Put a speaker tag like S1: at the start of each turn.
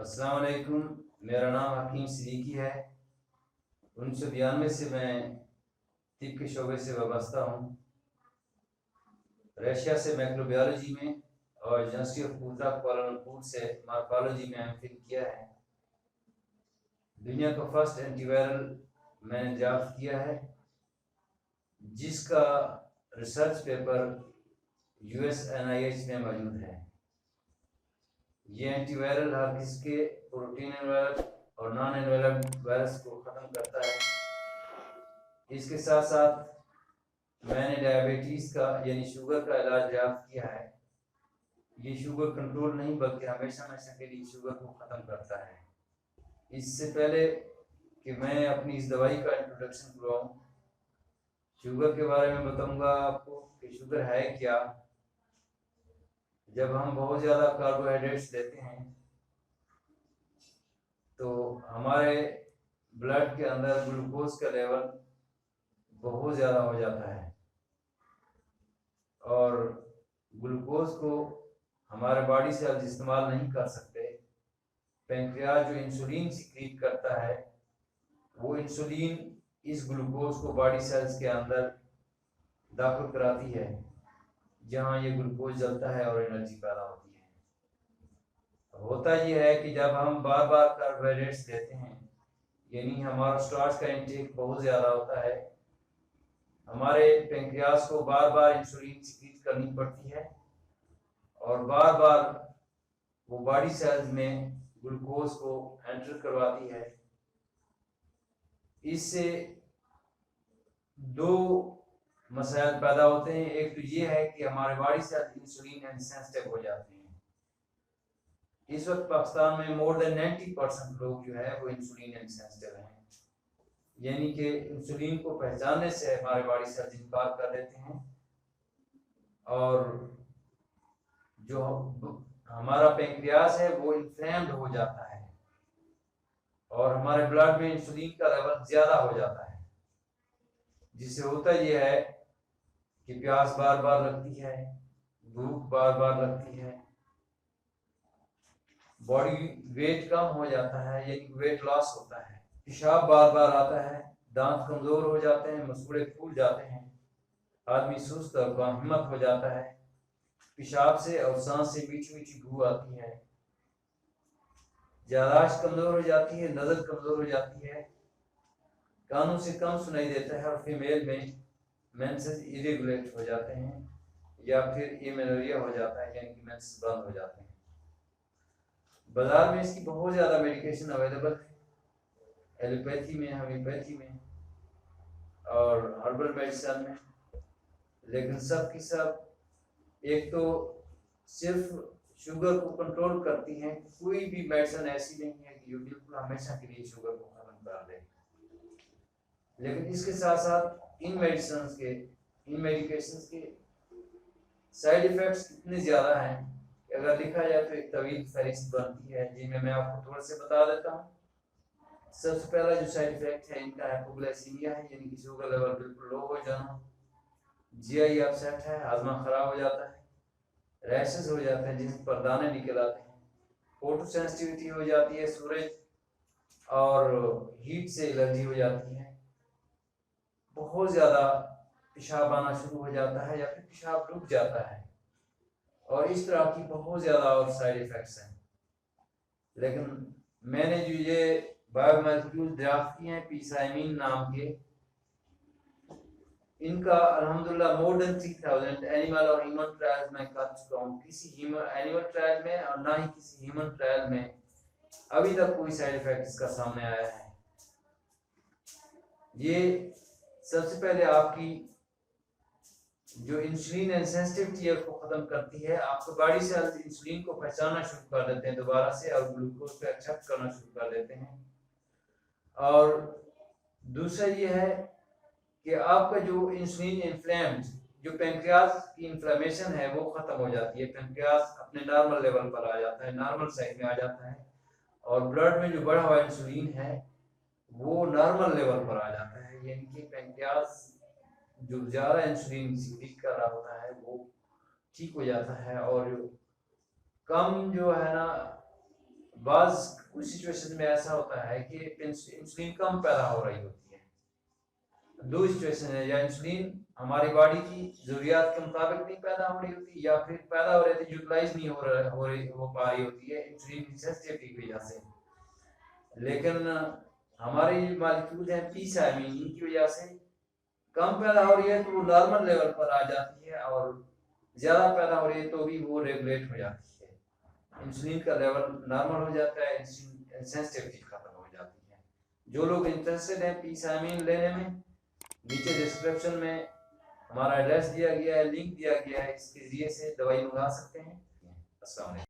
S1: अस्सलाम वालेकुम। मेरा नाम हकीम सिद्दीकी है। 1992 से मैं तिब के शोबे से वाबस्ता हूँ। रशिया से माइक्रोबायोलॉजी में और यूनिवर्सिटी ऑफ पूर्ता कुआलालंपुर से मार्कोलॉजी में एमफिल किया है। दुनिया का फर्स्ट एंटीवायरल मैंने ड्राफ्ट किया है, जिसका रिसर्च पेपर यूएस NIH में मौजूद है। ये एंटीवायरल हर किसके प्रोटीन वायरस और नॉन इनवेलेंट वायरस को ख़त्म करता है। इसके साथ साथ मैंने डायबिटीज़ का यानी शुगर का इलाज ड्राफ्ट किया है। ये शुगर कंट्रोल नहीं बल्कि हमेशा हमेशा के लिए शुगर को ख़त्म करता है। इससे पहले कि मैं अपनी इस दवाई का इंट्रोडक्शन करवाऊँ, शुगर के बारे में बताऊंगा आपको कि शुगर है क्या। जब हम बहुत ज़्यादा कार्बोहाइड्रेट्स लेते हैं तो हमारे ब्लड के अंदर ग्लूकोज का लेवल बहुत ज़्यादा हो जाता है और ग्लूकोज को हमारे बॉडी सेल्स इस्तेमाल नहीं कर सकते। पेंक्रियाज जो इंसुलिन सिक्रीट करता है, वो इंसुलिन इस ग्लूकोज को बॉडी सेल्स के अंदर दाखिल कराती है, जहाँ ये ग्लूकोज जलता है और एनर्जी पैदा होती है। होता ये है कि जब हम बार बार कार्बोहाइड्रेट्स लेते हैं, यानी हमारा स्टार्च का इंटेक बहुत ज़्यादा होता है, हमारे पेंक्रियाज को बार बार इंसुलिन सिक्रीट करनी पड़ती है और बार बार वो बॉडी सेल्स में ग्लूकोज को एंटर करवाती है। इससे दो मसाइल पैदा होते हैं। एक तो ये है कि हमारे बॉडी सेल्स इंसुलिन इनसेंसिटिव हो जाते हैं। इस वक्त पाकिस्तान में मोर देन 90% लोग जो है वो इंसुलिन इनसेंसिटिव हैं, यानी कि इंसुलिन को पहचानने से हमारे बॉडी सेल्स इनकार कर देते हैं और जो हमारा पेंक्रियास है वो इन्फ्लेम्ड हो जाता है और हमारे ब्लड में इंसुलिन का लेवल ज़्यादा हो जाता है, जिससे होता यह है कि प्यास बार बार लगती है, भूख बार बार लगती है, बॉडी वेट कम हो जाता है यानी वेट लॉस होता है, पेशाब बार बार आता है, दांत कमज़ोर हो जाते हैं, मसूड़े फूल जाते हैं, आदमी सुस्त और कम हिम्मत हो जाता है, पेशाब से और सांस से मीठी मीठी बू आती है, याददाश्त कमज़ोर हो जाती है, नज़र कमज़ोर हो जाती है, कानों से कम सुनाई देता है और फीमेल में मेंसेस इरेगुलेट हो जाते हैं या फिर एमेनोरिया हो जाता है यानी कि मेंसेस बंद हो जाते हैं। बाजार में इसकी बहुत ज़्यादा मेडिकेशन अवेलेबल है, एलोपैथी में, होम्योपैथी में और हर्बल मेडिसिन में, लेकिन सब की सब एक तो सिर्फ शुगर को कंट्रोल करती हैं। कोई भी मेडिसिन ऐसी नहीं है कि जो बिल्कुल हमेशा के लिए शुगर को खत्म कर दे, लेकिन इसके साथ साथ इन मेडिकेशंस के साइड इफ़ेक्ट्स इतने ज़्यादा हैं कि अगर लिखा जाए तो एक तवील फहरिस्त बनती है, जिनमें मैं आपको थोड़ा से बता देता हूँ। सबसे पहला जो साइड इफेक्ट है इनका हाइपोग्लाइसीमिया है, यानी कि शुगर लेवल बिल्कुल लो हो जाना, GI अपसेट है, हाजमा खराब हो जाता है, रैशेस हो जाते हैं जिस पर दाने निकल आते हैं, फोटो सेंसिटिविटी हो जाती है, सूरज और हीट से एलर्जी हो जाती है, बहुत ज़्यादा पेशाब आना शुरू हो जाता है या फिर पेशाब रुक जाता है, और इस तरह की बहुत ज़्यादा और साइड इफ़ेक्ट्स हैं। लेकिन मैंने जो ये बायोमोलिक्यूल ड्राफ्ट किए हैं पीसाइमिन नाम के, इनका अल्हम्दुलिल्लाह मोर देन 3000 एनिमल और ह्यूमन ट्रायल्स में कर चुका हूँ। किसी एनिमल ट्रायल में और ना ही किसी ह्यूमन ट्रायल में अभी तक कोई साइड इफेक्ट इसका सामने आया है। ये सबसे पहले आपकी जो इंसुलिन इनसेंसिटिविटी है उसको खत्म करती है। आपके बॉडी सेल्स इंसुलिन को पहचानना शुरू कर देते हैं दोबारा से और ग्लूकोज को एक्सेप्ट करना शुरू कर देते हैं। और दूसरा ये है कि आपका जो इंसुलिन इन्फ्लेम्ड, जो पेंक्रियास की इन्फ्लेमेशन है वो खत्म हो जाती है, पेंक्रियास अपने नॉर्मल लेवल पर आ जाता है, नॉर्मल साइज में आ जाता है और ब्लड में जो बढ़ा हुआ इंसुलिन है वो नॉर्मल लेवल पर आ जाता है, यानी कि पेंक्रियास जो ज़्यादा इंसुलिन सिक्रीट कर रहा होता है वो ठीक हो जाता है और कम जो है ना बाज कुछ सिचुएशन में ऐसा होता है कि इंसुलिन कम पैदा हो रही होती है। दो सिचुएशन है, या इंसुलिन हमारी बॉडी की जरूरियात के मुताबिक नहीं पैदा हो रही होती, या फिर पैदा हो रही थी यूटिलाइज नहीं हो पा रही होती है इंसुलिन सेंसिटिविटी की वजह से। लेकिन हमारी मॉलिक्यूल है पी-साइमिन, इनकी वजह से कम पैदा हो रही है तो वो नॉर्मल लेवल पर आ जाती है, और ज़्यादा पैदा हो रही है तो भी वो रेगुलेट हो जाती है, इंसुलिन का लेवल नॉर्मल हो जाता है, इंसुलिन सेंसिटिविटी खत्म हो जाती है। जो लोग इंटरेस्टेड हैं पी-साइमिन लेने में, नीचे डिस्क्रिप्शन में हमारा एड्रेस दिया गया है, लिंक दिया गया है, इसके जरिए से दवाई मंगा सकते हैं। अस्सलाम वालेकुम।